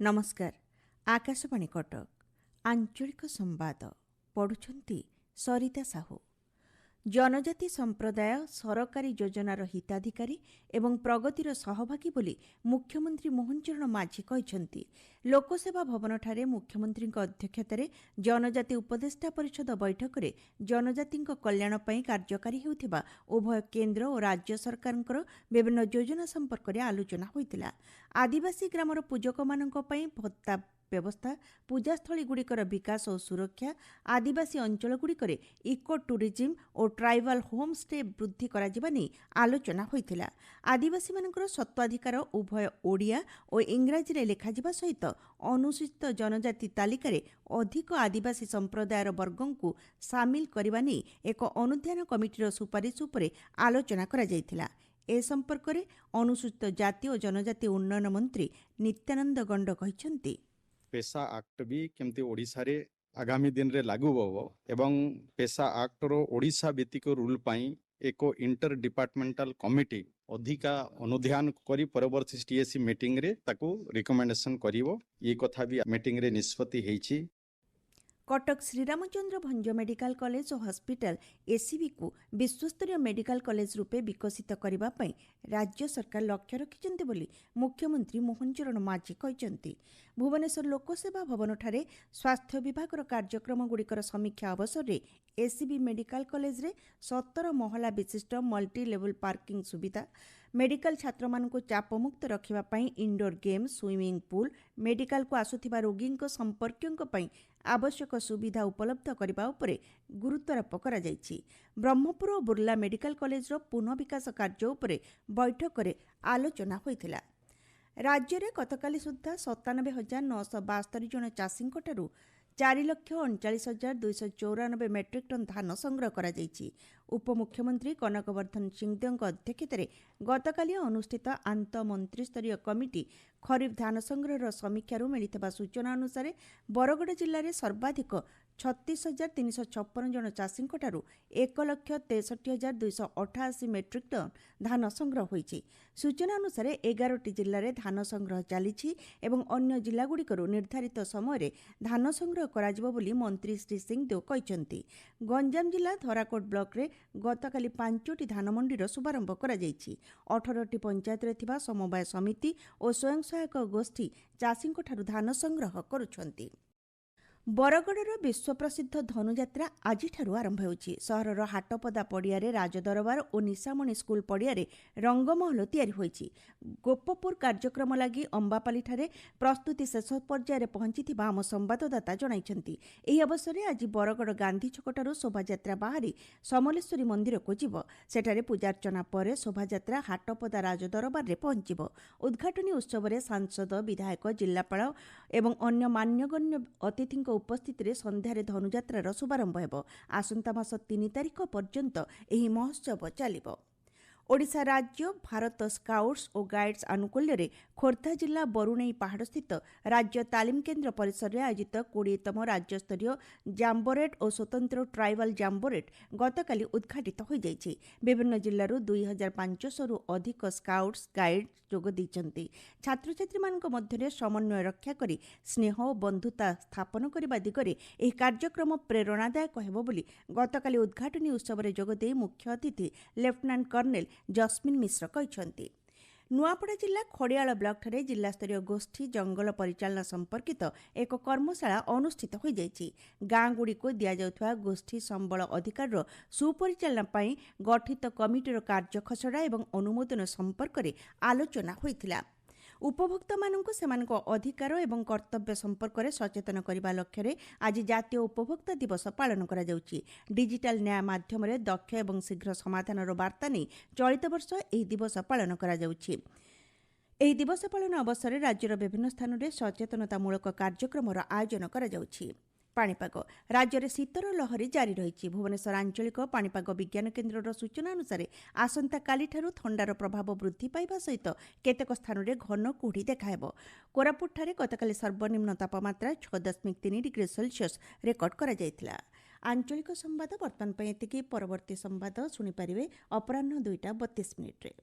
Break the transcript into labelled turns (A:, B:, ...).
A: नमस्कार। आकाशवाणी कटक आंचलिक संवाद पढ़ुछंती सरिता साहू। जनजाति संप्रदाय सरकारी योजनार हिताधिकारी एवं प्रगतिर सहभागी बोली मुख्यमंत्री मोहन चरण माझी कहिसंती। लोकसेवा भवन ठारे मुख्यमंत्री अध्यक्षतार जनजाति उपदेष्टा परिषद बैठक में जनजाति कल्याण पई कार्यकारी हेउथिबा उभय केन्द्र और राज्य सरकार विभिन्न योजना संपर्क में आलोचना होइतिला। आदिवासी ग्रामर पूजक मानक पई भत्ता व्यवस्था, पूजास्थली गुड़िकर विकास और सुरक्षा, आदिवासी अंचलगुड़िकर इको टूरिज्म और ट्राइबल होम स्टे वृद्धि कराजिबा नै आलोचना होइतिला। आदिवासी मानकर सत्वाधिकार उभय ओडिया और इंग्राजी रे लेखाजिबा सहित अनुसूचित जनजाति तालिकारे अधिक आदिवासी संप्रदायर वर्गों सामिल करबा नै एक अनुध्यान कमिटीर सुपारिश उपरे आलोचना करा जायतिला। ए संपर्क में अनुसूचित जाति और जनजाति उन्नयन मंत्री नित्यानंद गंड कहिसंती,
B: पेशा एक्ट भी केमती ओडिशा रे आगामी दिन रे लागू होबो एवं पेशा एक्ट रो ओडिशा भित्तिक रूल पाई एक इंटर डिपार्टमेंटल कमिटी अधिका अनुध्यान करी परवर्ती टीएससी मीटिंग रे ताकू रिकमेंडेशन करिवो। ये कथा भी मीटिंग रे निष्पत्ति हेछि।
A: कटक श्रीरामचंद्र भंज मेडिकल कॉलेज और हॉस्पिटल एसीबी को विश्वस्तरीय मेडिकल कॉलेज रूपे विकसित करबा पई राज्य सरकार लक्ष्य रखिछन्ते बोली मुख्यमंत्री मोहन चरण माझी कहिसंती। भुवनेश्वर लोकसेवा भवन ठारे स्वास्थ्य विभाग कार्यक्रम गुड़िकर समीक्षा अवसर में एसीबी मेडिकल कॉलेज रे 17 महला विशिष्ट मल्टी लेवल पार्किंग सुविधा, मेडिकल छात्र मानक चापमुक्त रखिबा पई indoor game, swimming pool, medical को आसुथिबा रोगी संपर्कियों पई आवश्यक सुविधा उपलब्ध करबा उपरे गुरुत्वारोप करा जायछि। ब्रह्मपुर और बुर्ला मेडिकल कॉलेज रो पुनः विकास कार्य उपरे बैठक में आलोचना होइतिला। राज्य में गतकाली सुधा 97,972 जन चाषी 4,39,294 मेट्रिक टन धान संग्रह करा जायछि। उपमुख्यमंत्री कनकवर्धन सिंहदेव अध्यक्षतार गतकाली अनुष्ठित आंत मंत्रिस्तरीय कमिटी खरीफ धान संग्रहर समीक्षारू मिलिथिबा सूचना अनुसार बरगड़ जिले में सर्वाधिक 36,356 जन चाषी 1,63,288 मेट्रिक टन धान संग्रह होइछि। सूचना अनुसार 11टी जिले में धान संग्रह चली एवं अन्य जिलागुड़िकरू निर्धारित समय धान संग्रह कराजिबो बोली मंत्री श्री सिंहदेव कहिसंती। गंजाम जिला धराकोट ब्लॉक रे गतकाली 5टी धान मंडीर शुभारंभ करा जायछि। 18टी पंचायत रे थिबा समवाय समिति और स्वयं सहायक गोष्ठी चाषी धान संग्रह करुछंती। बरगड़र विश्व प्रसिद्ध धनुयात्रा आज आरंभ होछि। सहरर हाटपदा पड़ियारे राजदरबार और निशामणी स्कूल पड़ियारे रंगमहल तैयारी होइछि। गोपपुर कार्यक्रम लगी अंबापाली ठारे प्रस्तुति शेष पर्यायर पहुंचीथिबा आम संवाददाता जणाइछन्ति। एही अवसर में आज बरगड़ गांधी छकटारू शोभायात्रा बाहरी समलेश्वरी मंदिर को जीव। सेठारे पूजार्चना पर शोभायात्रा हाटपदा राजदरबार रे पहुंचीब। उद्घाटनी उत्सव में सांसद, विधायक, जिलापाल एवं अन्य मान्यगण्य अतिथि उपस्थित रे संध्यारे धनुयात्रार शुभारंभ हेबो। आसंता मास 3 तारिख पर्यंत एही महोत्सव चलिबो। ओडिशा राज्य भारत स्काउट्स और गाइड्स आनुकूल्य रे खोर्धा जिला बरुणेई पहाड़ स्थित राज्य तालीम केन्द्र परिसर में आयोजित 20तम राज्यस्तरीय जाम्बोरेट और स्वतंत्र ट्राइबल जाम्बोरेट गतकाली उद्घाटित हो जाइछि। विभिन्न जिल्लारू 2500 अधिक स्काउट्स गाइड जोग दैछन्ति। छात्र छात्री मानक मध्यरे समन्वय रक्षा करी स्नेह और बंधुता स्थापन करबा दिगरे एही कार्यक्रम प्रेरणादायक हेबो बोली गतकाली उद्घाटनी उत्सव में जोग देई मुख्य अतिथि लेफ्टिनेंट कर्नेल जस्मिन मिश्र कहिसंती। नुआपड़ा जिला खड़ियाल ब्लॉक ठारे जिलास्तरीय गोष्ठी जंगल परिचालना संपर्कित एक कर्मशाला अनुष्ठित हो जाइछि। गाँ गुड़ी को दिया जाउथवा गोष्ठी संबल अधिकार सुपरिचालना पई गठित कमिटीर कार्य खसड़ा एवं अनुमोदन संपर्क में आलोचना होइथिला। उपभोक्ता मानक सेमानक अधिकार एवं कर्तव्य संपर्क में सचेतन करने लक्ष्य रे आज जातीय उपभोक्ता दिवस पालन करा जाउछि। डिजिटल न्याय माध्यम रे दक्ष एवं शीघ्र समाधानर वार्ता नहीं चलित वर्ष एही दिवस पालन करा जाउछि। एही दिवस पालन अवसर में राज्यर विभिन्न स्थान में सचेतनतामूलक कार्यक्रम आयोजन करा जाउछि। पाणीपाग राज्य में शीतर लहरी जारी रही। भुवनेश्वर आंचलिक पाणीपाग विज्ञान केन्द्र सूचना अनुसार आसंता कालीठारू थंडार प्रभाव वृद्धि पाइबा सहित केतेक स्थान में घन कुहुड़ी देखाहेब। कोरापुट ठारे गतकाली सर्वनिम्न तापमात्रा 6.3 डिग्री सेल्सियस रेकर्ड करा जायतिला। आंचलिक संवाद वर्तमान पई एतिकी। परवर्ती संवाद सुनिपारिबे अपराह्न 2टा 32 मिनिट रे।